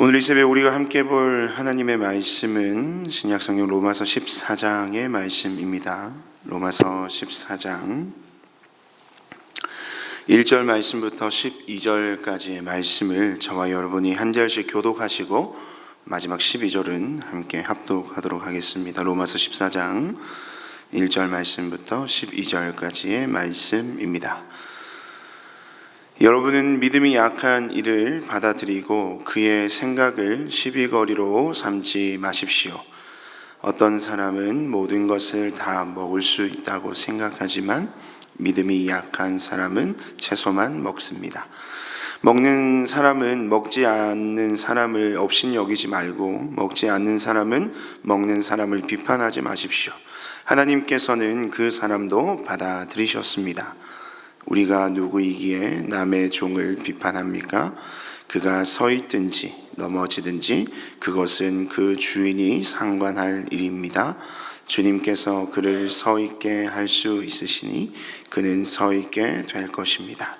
오늘 이 새벽 우리가 함께 볼 하나님의 말씀은 신약성경 로마서 14장의 말씀입니다. 로마서 14장 1절 말씀부터 12절까지의 말씀을 저와 여러분이 한 절씩 교독하시고 마지막 12절은 함께 합독하도록 하겠습니다. 로마서 14장 1절 말씀부터 12절까지의 말씀입니다. 여러분은 믿음이 약한 이를 받아들이고 그의 생각을 시비거리로 삼지 마십시오. 어떤 사람은 모든 것을 다 먹을 수 있다고 생각하지만 믿음이 약한 사람은 채소만 먹습니다. 먹는 사람은 먹지 않는 사람을 업신여기지 말고 먹지 않는 사람은 먹는 사람을 비판하지 마십시오. 하나님께서는 그 사람도 받아들이셨습니다. 우리가 누구이기에 남의 종을 비판합니까? 그가 서 있든지 넘어지든지 그것은 그 주인이 상관할 일입니다. 주님께서 그를 서 있게 할 수 있으시니 그는 서 있게 될 것입니다.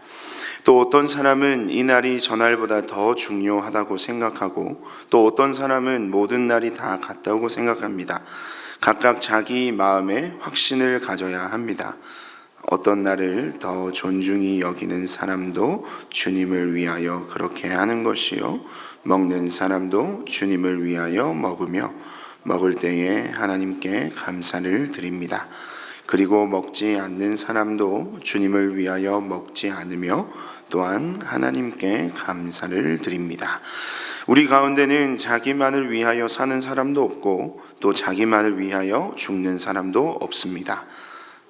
또 어떤 사람은 이 날이 전날보다 더 중요하다고 생각하고 또 어떤 사람은 모든 날이 다 같다고 생각합니다. 각각 자기 마음에 확신을 가져야 합니다. 어떤 날을 더 존중히 여기는 사람도 주님을 위하여 그렇게 하는 것이요, 먹는 사람도 주님을 위하여 먹으며 먹을 때에 하나님께 감사를 드립니다. 그리고 먹지 않는 사람도 주님을 위하여 먹지 않으며 또한 하나님께 감사를 드립니다. 우리 가운데는 자기만을 위하여 사는 사람도 없고 또 자기만을 위하여 죽는 사람도 없습니다.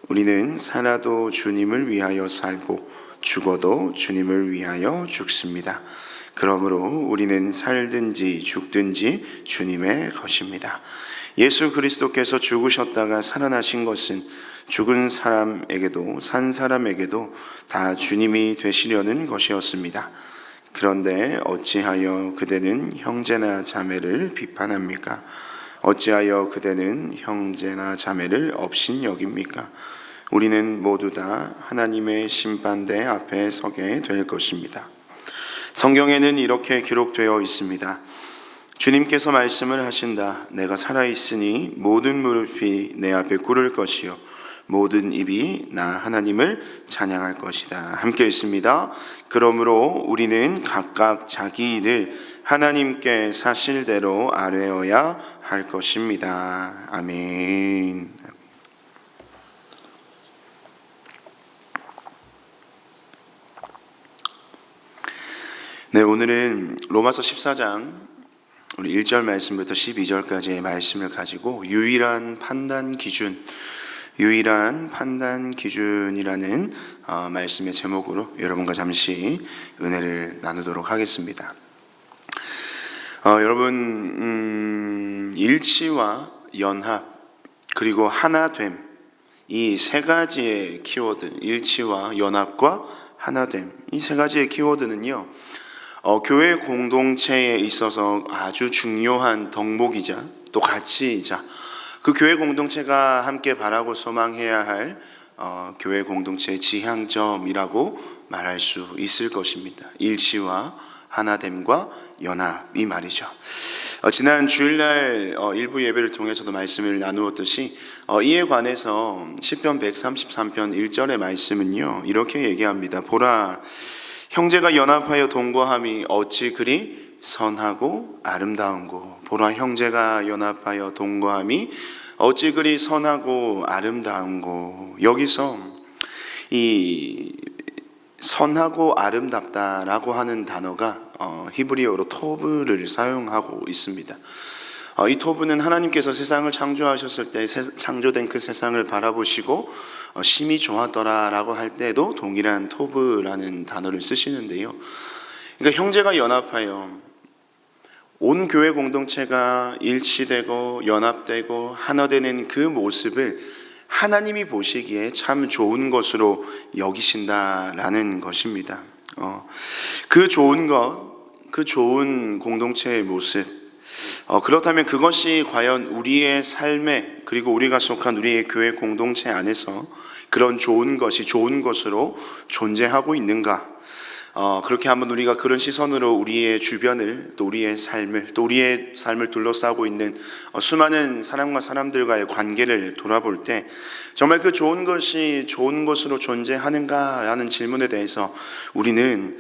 우리는 살아도 주님을 위하여 살고 죽어도 주님을 위하여 죽습니다. 그러므로 우리는 살든지 죽든지 주님의 것입니다. 예수 그리스도께서 죽으셨다가 살아나신 것은 죽은 사람에게도 산 사람에게도 다 주님이 되시려는 것이었습니다. 그런데 어찌하여 그대는 형제나 자매를 비판합니까? 어찌하여 그대는 형제나 자매를 업신여깁니까? 우리는 모두 다 하나님의 심판대 앞에 서게 될 것입니다. 성경에는 이렇게 기록되어 있습니다. 주님께서 말씀을 하신다. 내가 살아있으니 모든 무릎이 내 앞에 꿇을 것이요 모든 입이 나 하나님을 찬양할 것이다. 함께 읽습니다. 그러므로 우리는 각각 자기 일을 하나님께 사실대로 아뢰어야 할 것입니다. 아멘. 네, 오늘은 로마서 14장 우리 1절 말씀부터 12절까지의 말씀을 가지고 유일한 판단 기준이라는 말씀의 제목으로 여러분과 잠시 은혜를 나누도록 하겠습니다. 여러분, 일치와 연합 그리고 하나됨, 이 세 가지의 키워드, 일치와 연합과 하나됨, 이 세 가지의 키워드는요, 교회 공동체에 있어서 아주 중요한 덕목이자 또 가치이자 그 교회 공동체가 함께 바라고 소망해야 할 교회 공동체의 지향점이라고 말할 수 있을 것입니다. 일치와 하나됨과 연합이 말이죠. 지난 주일날 일부 예배를 통해서도 말씀을 나누었듯이 이에 관해서 시편 133편 1절의 말씀은요, 이렇게 얘기합니다. 보라, 형제가 연합하여 동거함이 어찌 그리 선하고 아름다운고. 보라, 형제가 연합하여 동거함이 어찌 그리 선하고 아름다운고. 여기서 이 선하고 아름답다라고 하는 단어가 히브리어로 토브를 사용하고 있습니다. 이 토브는 하나님께서 세상을 창조하셨을 때 창조된 그 세상을 바라보시고 심히 좋았더라라고 할 때도 동일한 토브라는 단어를 쓰시는데요. 그러니까 형제가 연합하여 온 교회 공동체가 일치되고 연합되고 하나되는 그 모습을 하나님이 보시기에 참 좋은 것으로 여기신다라는 것입니다. 그 좋은 것, 그 좋은 공동체의 모습, 그렇다면 그것이 과연 우리의 삶에, 그리고 우리가 속한 우리의 교회 공동체 안에서 그런 좋은 것이 좋은 것으로 존재하고 있는가? 그렇게 한번 우리가 그런 시선으로 우리의 주변을, 또 우리의 삶을 둘러싸고 있는 수많은 사람과 사람들과의 관계를 돌아볼 때 정말 그 좋은 것이 좋은 것으로 존재하는가라는 질문에 대해서 우리는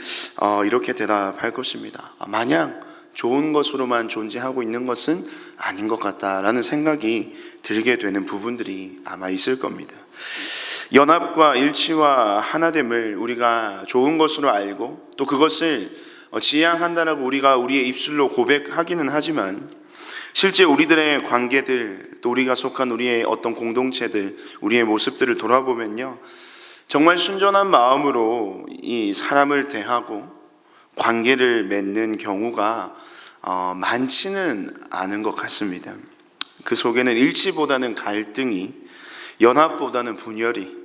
이렇게 대답할 것입니다. 마냥 좋은 것으로만 존재하고 있는 것은 아닌 것 같다라는 생각이 들게 되는 부분들이 아마 있을 겁니다. 연합과 일치와 하나됨을 우리가 좋은 것으로 알고 또 그것을 지향한다라고 우리가 우리의 입술로 고백하기는 하지만 실제 우리들의 관계들, 또 우리가 속한 우리의 어떤 공동체들, 우리의 모습들을 돌아보면요, 정말 순전한 마음으로 이 사람을 대하고 관계를 맺는 경우가 많지는 않은 것 같습니다. 그 속에는 일치보다는 갈등이, 연합보다는 분열이,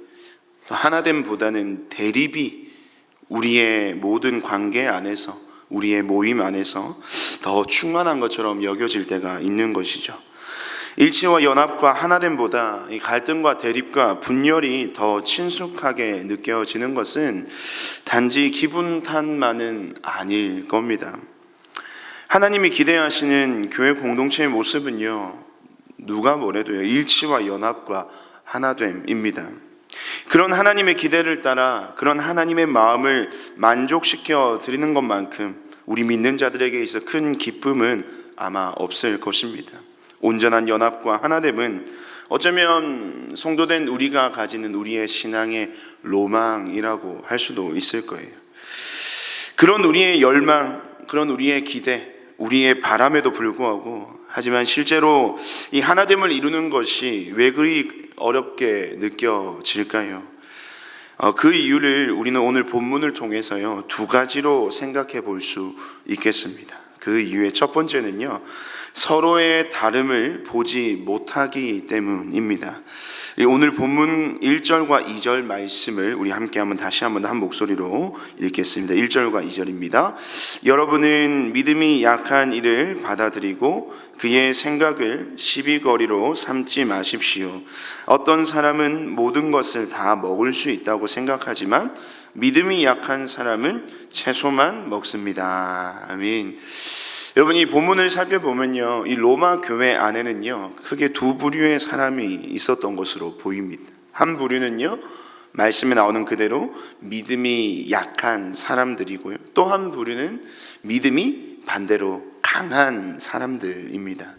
하나됨보다는 대립이 우리의 모든 관계 안에서, 우리의 모임 안에서 더 충만한 것처럼 여겨질 때가 있는 것이죠. 일치와 연합과 하나됨보다 이 갈등과 대립과 분열이 더 친숙하게 느껴지는 것은 단지 기분 탓만은 아닐 겁니다. 하나님이 기대하시는 교회 공동체의 모습은요, 누가 뭐래도요, 일치와 연합과 하나됨입니다. 그런 하나님의 기대를 따라 그런 하나님의 마음을 만족시켜 드리는 것만큼 우리 믿는 자들에게 있어 큰 기쁨은 아마 없을 것입니다. 온전한 연합과 하나됨은 어쩌면 성도된 우리가 가지는 우리의 신앙의 로망이라고 할 수도 있을 거예요. 그런 우리의 열망, 그런 우리의 기대, 우리의 바람에도 불구하고, 하지만 실제로 이 하나됨을 이루는 것이 왜 그리 어렵게 느껴질까요? 그 이유를 우리는 오늘 본문을 통해서요, 두 가지로 생각해 볼 수 있겠습니다. 그 이유의 첫 번째는요, 서로의 다름을 보지 못하기 때문입니다. 오늘 본문 1절과 2절 말씀을 우리 함께 다시 한번 한 목소리로 읽겠습니다. 1절과 2절입니다. 여러분은 믿음이 약한 이를 받아들이고 그의 생각을 시비거리로 삼지 마십시오. 어떤 사람은 모든 것을 다 먹을 수 있다고 생각하지만 믿음이 약한 사람은 채소만 먹습니다. 아멘. 여러분, 이 본문을 살펴보면요, 이 로마 교회 안에는요, 크게 두 부류의 사람이 있었던 것으로 보입니다. 한 부류는요, 말씀에 나오는 그대로 믿음이 약한 사람들이고요, 또 한 부류는 믿음이 반대로 강한 사람들입니다.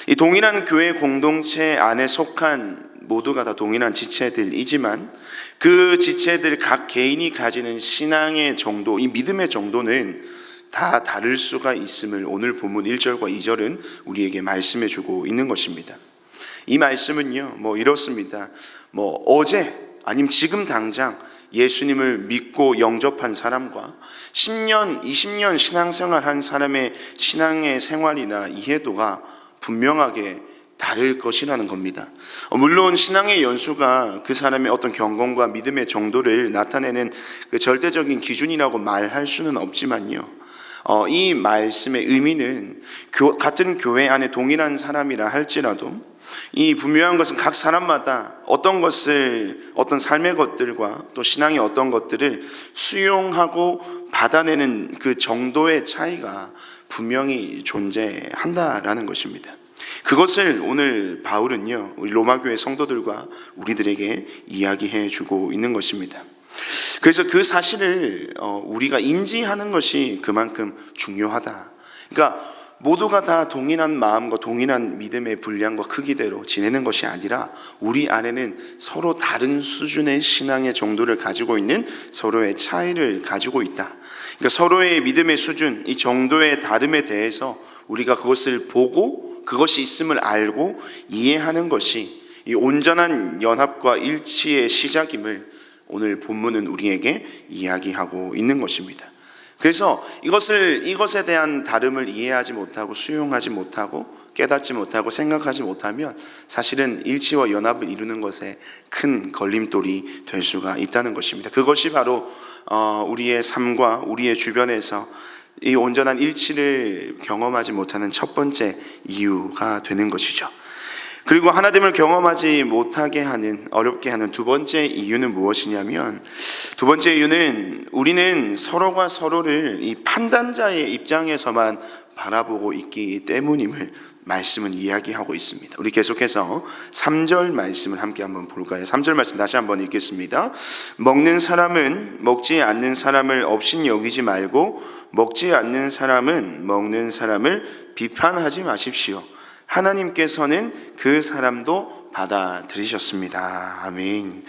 이 동일한 교회 공동체 안에 속한 모두가 다 동일한 지체들이지만 그 지체들 각 개인이 가지는 신앙의 정도, 이 믿음의 정도는 다 다를 수가 있음을 오늘 본문 1절과 2절은 우리에게 말씀해 주고 있는 것입니다. 이 말씀은요, 이렇습니다. 어제 아니면 지금 당장 예수님을 믿고 영접한 사람과 10년, 20년 신앙생활 한 사람의 신앙의 생활이나 이해도가 분명하게 다를 것이라는 겁니다. 물론 신앙의 연수가 그 사람의 어떤 경건과 믿음의 정도를 나타내는 그 절대적인 기준이라고 말할 수는 없지만요, 이 말씀의 의미는 같은 교회 안에 동일한 사람이라 할지라도 이 분명한 것은 각 사람마다 어떤 삶의 것들과 또 신앙의 어떤 것들을 수용하고 받아내는 그 정도의 차이가 분명히 존재한다라는 것입니다. 그것을 오늘 바울은요, 우리 로마교회 성도들과 우리들에게 이야기해 주고 있는 것입니다. 그래서 그 사실을 우리가 인지하는 것이 그만큼 중요하다. 그러니까 모두가 다 동일한 마음과 동일한 믿음의 분량과 크기대로 지내는 것이 아니라 우리 안에는 서로 다른 수준의 신앙의 정도를 가지고 있는 서로의 차이를 가지고 있다. 그러니까 서로의 믿음의 수준, 이 정도의 다름에 대해서 우리가 그것을 보고 그것이 있음을 알고 이해하는 것이 이 온전한 연합과 일치의 시작임을 오늘 본문은 우리에게 이야기하고 있는 것입니다. 그래서 이것에 대한 다름을 이해하지 못하고 수용하지 못하고 깨닫지 못하고 생각하지 못하면 사실은 일치와 연합을 이루는 것에 큰 걸림돌이 될 수가 있다는 것입니다. 그것이 바로 우리의 삶과 우리의 주변에서 이 온전한 일치를 경험하지 못하는 첫 번째 이유가 되는 것이죠. 그리고 하나됨을 경험하지 못하게 하는, 어렵게 하는 두 번째 이유는 무엇이냐면, 두 번째 이유는 우리는 서로가 서로를 이 판단자의 입장에서만 바라보고 있기 때문임을 말씀은 이야기하고 있습니다. 우리 계속해서 3절 말씀을 함께 한번 볼까요? 3절 말씀 다시 한번 읽겠습니다. 먹는 사람은 먹지 않는 사람을 업신 여기지 말고 먹지 않는 사람은 먹는 사람을 비판하지 마십시오. 하나님께서는 그 사람도 받아들이셨습니다. 아멘.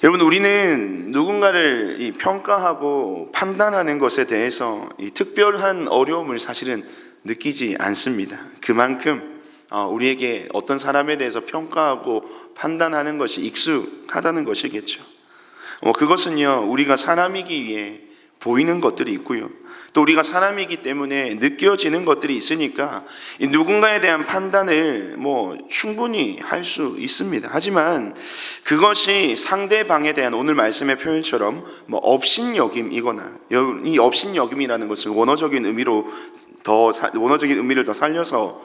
여러분, 우리는 누군가를 평가하고 판단하는 것에 대해서 특별한 어려움을 사실은 느끼지 않습니다. 그만큼 우리에게 어떤 사람에 대해서 평가하고 판단하는 것이 익숙하다는 것이겠죠. 그것은요, 우리가 사람이기에 보이는 것들이 있고요, 또 우리가 사람이기 때문에 느껴지는 것들이 있으니까 누군가에 대한 판단을 충분히 할 수 있습니다. 하지만 그것이 상대방에 대한 오늘 말씀의 표현처럼 업신여김이거나, 이 업신여김이라는 것을 원어적인 의미를 더 살려서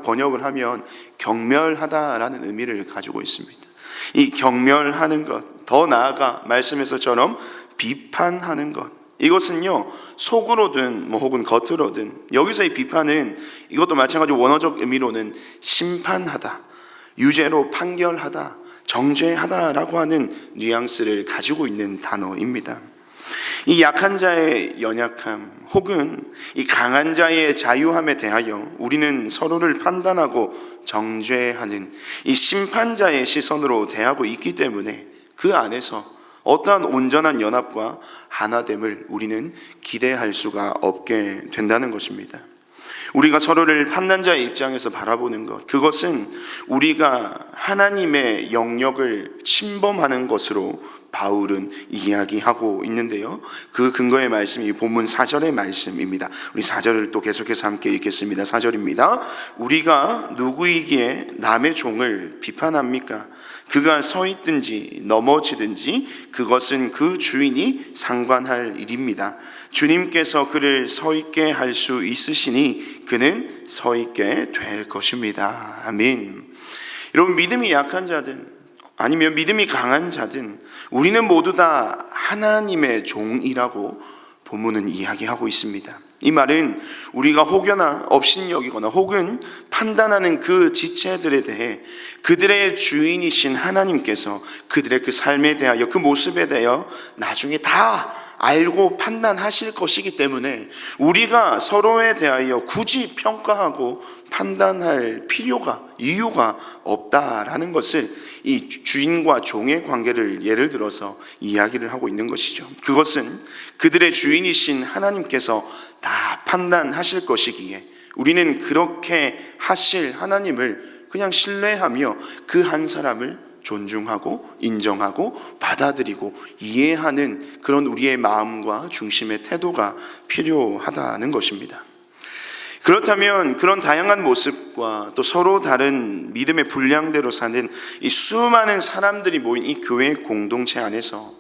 번역을 하면 경멸하다라는 의미를 가지고 있습니다. 이 경멸하는 것, 더 나아가 말씀에서처럼 비판하는 것, 이것은요, 속으로든 혹은 겉으로든, 여기서 이 비판은 이것도 마찬가지로 원어적 의미로는 심판하다, 유죄로 판결하다, 정죄하다라고 하는 뉘앙스를 가지고 있는 단어입니다. 이 약한 자의 연약함 혹은 이 강한 자의 자유함에 대하여 우리는 서로를 판단하고 정죄하는 이 심판자의 시선으로 대하고 있기 때문에 그 안에서 어떠한 온전한 연합과 하나됨을 우리는 기대할 수가 없게 된다는 것입니다. 우리가 서로를 판단자의 입장에서 바라보는 것, 그것은 우리가 하나님의 영역을 침범하는 것으로 바울은 이야기하고 있는데요, 그 근거의 말씀이 본문 4절의 말씀입니다. 우리 4절을 또 계속해서 함께 읽겠습니다. 4절입니다. 우리가 누구이기에 남의 종을 비판합니까? 그가 서 있든지 넘어지든지 그것은 그 주인이 상관할 일입니다. 주님께서 그를 서 있게 할 수 있으시니 그는 서 있게 될 것입니다. 아멘. 여러분, 믿음이 약한 자든 아니면 믿음이 강한 자든 우리는 모두 다 하나님의 종이라고 본문은 이야기하고 있습니다. 이 말은 우리가 혹여나 업신여기거나 혹은 판단하는 그 지체들에 대해 그들의 주인이신 하나님께서 그들의 그 삶에 대하여, 그 모습에 대하여 나중에 다 알고 판단하실 것이기 때문에 우리가 서로에 대하여 굳이 평가하고 판단할 이유가 없다라는 것을 이 주인과 종의 관계를 예를 들어서 이야기를 하고 있는 것이죠. 그것은 그들의 주인이신 하나님께서 다 판단하실 것이기에 우리는 그렇게 하실 하나님을 그냥 신뢰하며 그 한 사람을 존중하고 인정하고 받아들이고 이해하는 그런 우리의 마음과 중심의 태도가 필요하다는 것입니다. 그렇다면 그런 다양한 모습과 또 서로 다른 믿음의 분량대로 사는 이 수많은 사람들이 모인 이 교회 공동체 안에서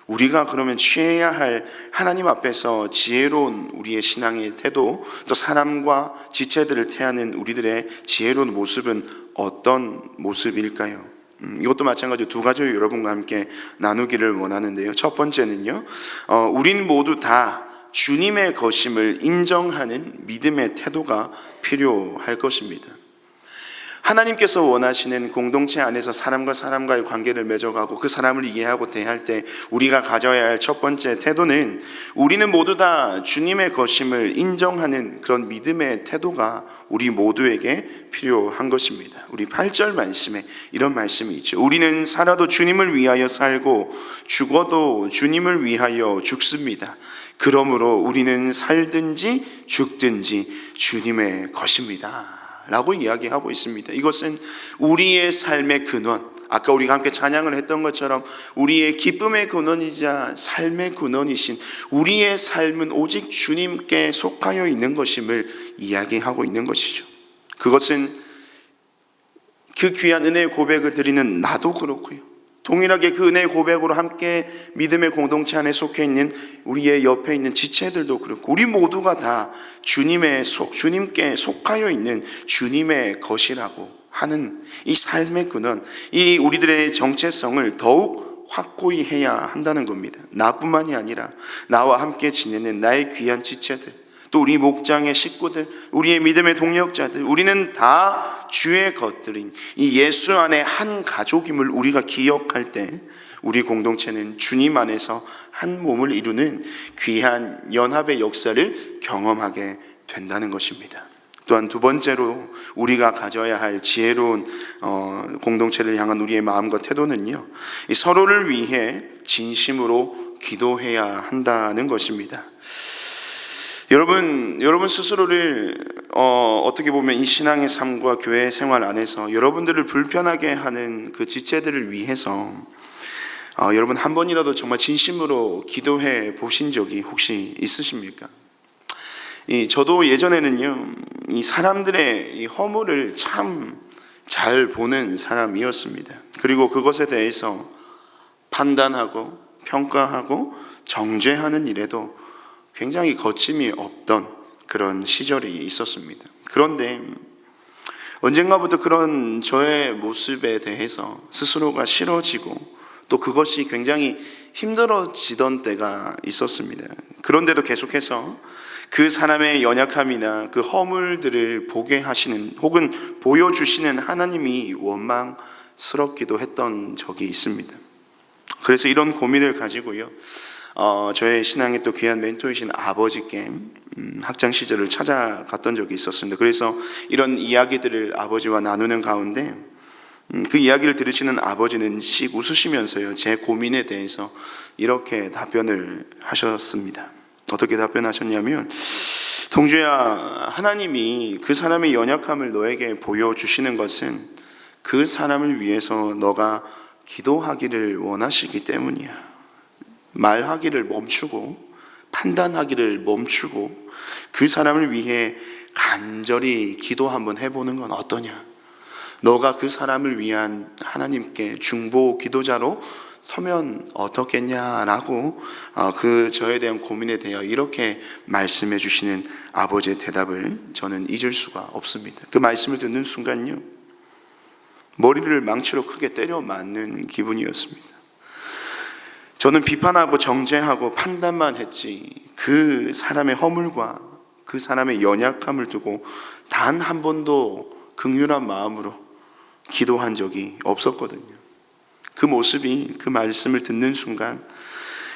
우리가 그러면 취해야 할 하나님 앞에서 지혜로운 우리의 신앙의 태도, 또 사람과 지체들을 태하는 우리들의 지혜로운 모습은 어떤 모습일까요? 이것도 마찬가지로 두 가지로 여러분과 함께 나누기를 원하는데요, 첫 번째는요, 우린 모두 다 주님의 것임을 인정하는 믿음의 태도가 필요할 것입니다. 하나님께서 원하시는 공동체 안에서 사람과 사람과의 관계를 맺어가고 그 사람을 이해하고 대할 때 우리가 가져야 할 첫 번째 태도는 우리는 모두 다 주님의 것임을 인정하는 그런 믿음의 태도가 우리 모두에게 필요한 것입니다. 우리 8절 말씀에 이런 말씀이 있죠. 우리는 살아도 주님을 위하여 살고 죽어도 주님을 위하여 죽습니다. 그러므로 우리는 살든지 죽든지 주님의 것입니다 라고 이야기하고 있습니다. 이것은 우리의 삶의 근원, 아까 우리가 함께 찬양을 했던 것처럼 우리의 기쁨의 근원이자 삶의 근원이신 우리의 삶은 오직 주님께 속하여 있는 것임을 이야기하고 있는 것이죠. 그것은 그 귀한 은혜의 고백을 드리는 나도 그렇고요, 동일하게 그 은혜의 고백으로 함께 믿음의 공동체 안에 속해 있는 우리의 옆에 있는 지체들도 그렇고 우리 모두가 다 주님께 속하여 있는 주님의 것이라고 하는 이 삶의 근원, 이 우리들의 정체성을 더욱 확고히 해야 한다는 겁니다. 나뿐만이 아니라 나와 함께 지내는 나의 귀한 지체들, 또 우리 목장의 식구들, 우리의 믿음의 동력자들, 우리는 다 주의 것들인 이 예수 안에 한 가족임을 우리가 기억할 때 우리 공동체는 주님 안에서 한 몸을 이루는 귀한 연합의 역사를 경험하게 된다는 것입니다. 또한 두 번째로 우리가 가져야 할 지혜로운 공동체를 향한 우리의 마음과 태도는요, 이 서로를 위해 진심으로 기도해야 한다는 것입니다. 여러분 스스로를 어떻게 보면 이 신앙의 삶과 교회 생활 안에서 여러분들을 불편하게 하는 그 지체들을 위해서 여러분 한 번이라도 정말 진심으로 기도해 보신 적이 혹시 있으십니까? 저도 예전에는요, 이 사람들의 이 허물을 참 잘 보는 사람이었습니다. 그리고 그것에 대해서 판단하고 평가하고 정죄하는 일에도 굉장히 거침이 없던 그런 시절이 있었습니다. 그런데 언젠가부터 그런 저의 모습에 대해서 스스로가 싫어지고 또 그것이 굉장히 힘들어지던 때가 있었습니다. 그런데도 계속해서 그 사람의 연약함이나 그 허물들을 보게 하시는 혹은 보여주시는 하나님이 원망스럽기도 했던 적이 있습니다. 그래서 이런 고민을 가지고요, 저의 신앙의 또 귀한 멘토이신 아버지께 학창 시절을 찾아갔던 적이 있었습니다. 그래서 이런 이야기들을 아버지와 나누는 가운데 그 이야기를 들으시는 아버지는 씩 웃으시면서요, 제 고민에 대해서 이렇게 답변을 하셨습니다. 어떻게 답변하셨냐면, 동주야, 하나님이 그 사람의 연약함을 너에게 보여주시는 것은 그 사람을 위해서 너가 기도하기를 원하시기 때문이야. 말하기를 멈추고 판단하기를 멈추고 그 사람을 위해 간절히 기도 한번 해보는 건 어떠냐? 너가 그 사람을 위한 하나님께 중보 기도자로 서면 어떻겠냐라고 그 저에 대한 고민에 대해 이렇게 말씀해 주시는 아버지의 대답을 저는 잊을 수가 없습니다. 그 말씀을 듣는 순간요, 머리를 망치로 크게 때려 맞는 기분이었습니다. 저는 비판하고 정죄하고 판단만 했지 그 사람의 허물과 그 사람의 연약함을 두고 단 한 번도 긍휼한 마음으로 기도한 적이 없었거든요. 그 모습이, 그 말씀을 듣는 순간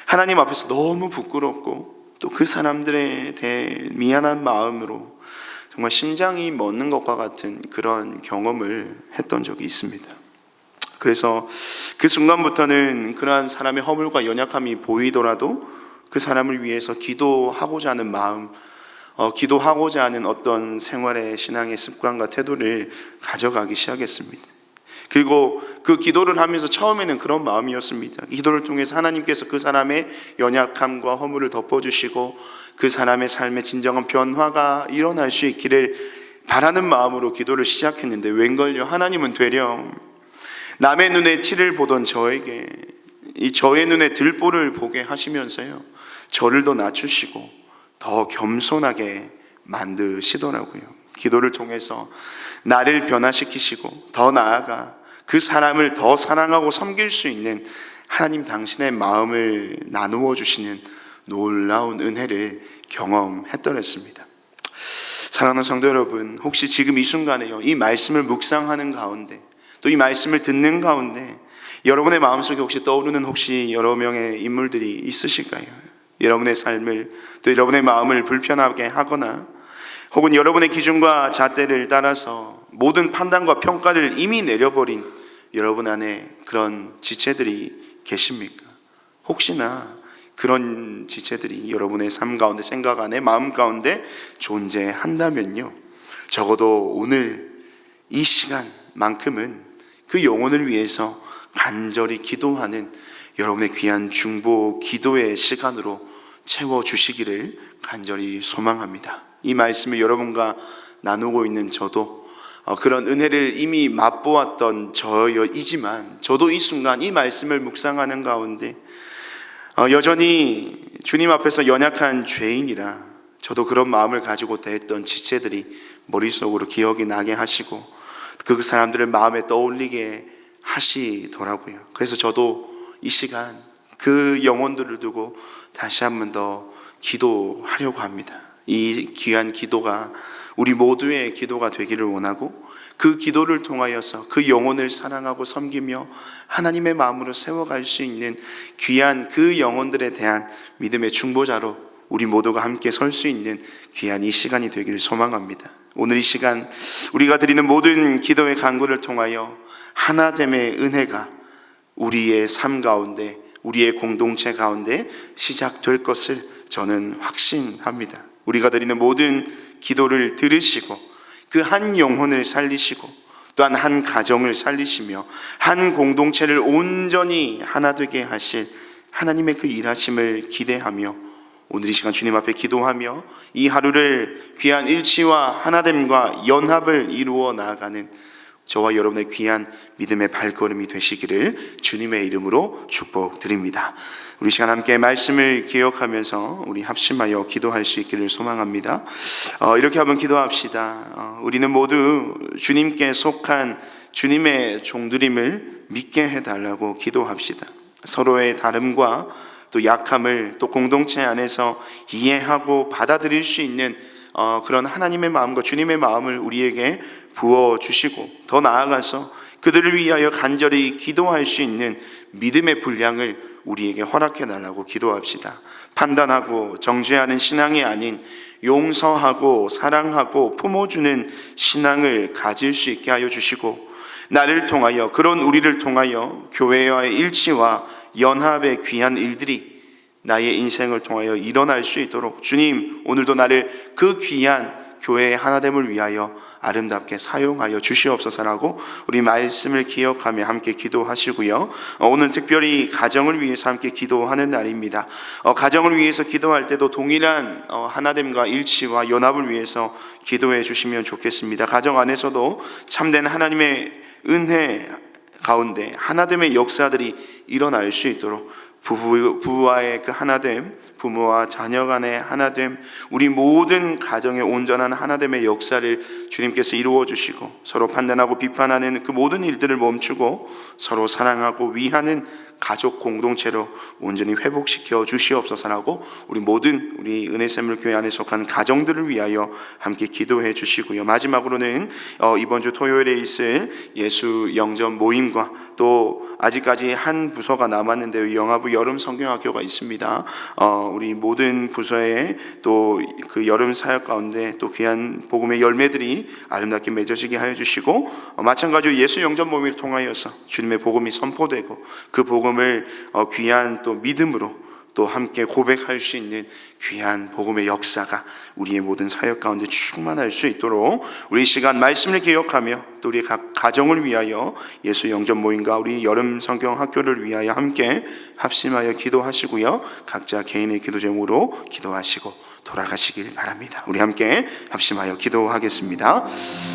하나님 앞에서 너무 부끄럽고 또 그 사람들에 대해 미안한 마음으로 정말 심장이 멎는 것과 같은 그런 경험을 했던 적이 있습니다. 그래서 그 순간부터는 그러한 사람의 허물과 연약함이 보이더라도 그 사람을 위해서 기도하고자 하는 마음, 기도하고자 하는 어떤 생활의 신앙의 습관과 태도를 가져가기 시작했습니다. 그리고 그 기도를 하면서 처음에는 그런 마음이었습니다. 기도를 통해서 하나님께서 그 사람의 연약함과 허물을 덮어주시고 그 사람의 삶의 진정한 변화가 일어날 수 있기를 바라는 마음으로 기도를 시작했는데, 웬걸요, 하나님은 되려 남의 눈에 티를 보던 저에게 이 저의 눈에 들보를 보게 하시면서요, 저를 더 낮추시고 더 겸손하게 만드시더라고요. 기도를 통해서 나를 변화시키시고 더 나아가 그 사람을 더 사랑하고 섬길 수 있는 하나님 당신의 마음을 나누어 주시는 놀라운 은혜를 경험했더랬습니다. 사랑하는 성도 여러분, 혹시 지금 이 순간에요, 이 말씀을 묵상하는 가운데 또 이 말씀을 듣는 가운데 여러분의 마음속에 혹시 떠오르는 혹시 여러 명의 인물들이 있으실까요? 여러분의 삶을 또 여러분의 마음을 불편하게 하거나 혹은 여러분의 기준과 잣대를 따라서 모든 판단과 평가를 이미 내려버린 여러분 안에 그런 지체들이 계십니까? 혹시나 그런 지체들이 여러분의 삶 가운데, 생각 안에, 마음 가운데 존재한다면요, 적어도 오늘 이 시간만큼은 그 영혼을 위해서 간절히 기도하는 여러분의 귀한 중보 기도의 시간으로 채워주시기를 간절히 소망합니다. 이 말씀을 여러분과 나누고 있는 저도 그런 은혜를 이미 맛보았던 저이지만, 저도 이 순간 이 말씀을 묵상하는 가운데 여전히 주님 앞에서 연약한 죄인이라 저도 그런 마음을 가지고 대했던 지체들이 머릿속으로 기억이 나게 하시고, 그 사람들을 마음에 떠올리게 하시더라고요. 그래서 저도 이 시간 그 영혼들을 두고 다시 한 번 더 기도하려고 합니다. 이 귀한 기도가 우리 모두의 기도가 되기를 원하고, 그 기도를 통하여서 그 영혼을 사랑하고 섬기며 하나님의 마음으로 세워갈 수 있는 귀한 그 영혼들에 대한 믿음의 중보자로 우리 모두가 함께 설 수 있는 귀한 이 시간이 되기를 소망합니다. 오늘 이 시간 우리가 드리는 모든 기도의 간구를 통하여 하나됨의 은혜가 우리의 삶 가운데, 우리의 공동체 가운데 시작될 것을 저는 확신합니다. 우리가 드리는 모든 기도를 들으시고 그 한 영혼을 살리시고 또한 한 가정을 살리시며 한 공동체를 온전히 하나 되게 하실 하나님의 그 일하심을 기대하며 오늘 이 시간 주님 앞에 기도하며 이 하루를 귀한 일치와 하나됨과 연합을 이루어 나아가는 저와 여러분의 귀한 믿음의 발걸음이 되시기를 주님의 이름으로 축복드립니다. 우리 시간 함께 말씀을 기억하면서 우리 합심하여 기도할 수 있기를 소망합니다. 이렇게 한번 기도합시다. 우리는 모두 주님께 속한 주님의 종들임을 믿게 해달라고 기도합시다. 서로의 다름과 또 약함을 또 공동체 안에서 이해하고 받아들일 수 있는 그런 하나님의 마음과 주님의 마음을 우리에게 부어주시고, 더 나아가서 그들을 위하여 간절히 기도할 수 있는 믿음의 분량을 우리에게 허락해 달라고 기도합시다. 판단하고 정죄하는 신앙이 아닌 용서하고 사랑하고 품어주는 신앙을 가질 수 있게 하여 주시고, 나를 통하여, 그런 우리를 통하여 교회와의 일치와 연합의 귀한 일들이 나의 인생을 통하여 일어날 수 있도록 주님, 오늘도 나를 그 귀한 교회의 하나됨을 위하여 아름답게 사용하여 주시옵소서라고 우리 말씀을 기억하며 함께 기도하시고요. 오늘 특별히 가정을 위해서 함께 기도하는 날입니다. 가정을 위해서 기도할 때도 동일한 하나됨과 일치와 연합을 위해서 기도해 주시면 좋겠습니다. 가정 안에서도 참된 하나님의 은혜 가운데 하나됨의 역사들이 일어날 수 있도록 부부와의 그 하나됨, 부모와 자녀 간의 하나됨, 우리 모든 가정의 온전한 하나됨의 역사를 주님께서 이루어 주시고, 서로 판단하고 비판하는 그 모든 일들을 멈추고 서로 사랑하고 위하는 가족 공동체로 온전히 회복시켜 주시옵소서라고 우리 모든 우리 은혜샘물교회 안에 속한 가정들을 위하여 함께 기도해 주시고요. 마지막으로는 이번 주 토요일에 있을 예수 영접 모임과 또 아직까지 한 부서가 남았는데요, 영화부 여름 성경학교가 있습니다. 우리 모든 부서에 또 그 여름 사역 가운데 또 귀한 복음의 열매들이 아름답게 맺어지게 하여 주시고, 마찬가지로 예수 영접 모임을 통하여서 주님의 복음이 선포되고 그 복음을 귀한 또 믿음으로 또 함께 고백할 수 있는 귀한 복음의 역사가 우리의 모든 사역 가운데 충만할 수 있도록 우리 시간 말씀을 기억하며 또 우리 각 가정을 위하여 예수 영접 모임과 우리 여름 성경 학교를 위하여 함께 합심하여 기도하시고요. 각자 개인의 기도 제목으로 기도하시고 돌아가시길 바랍니다. 우리 함께 합심하여 기도하겠습니다.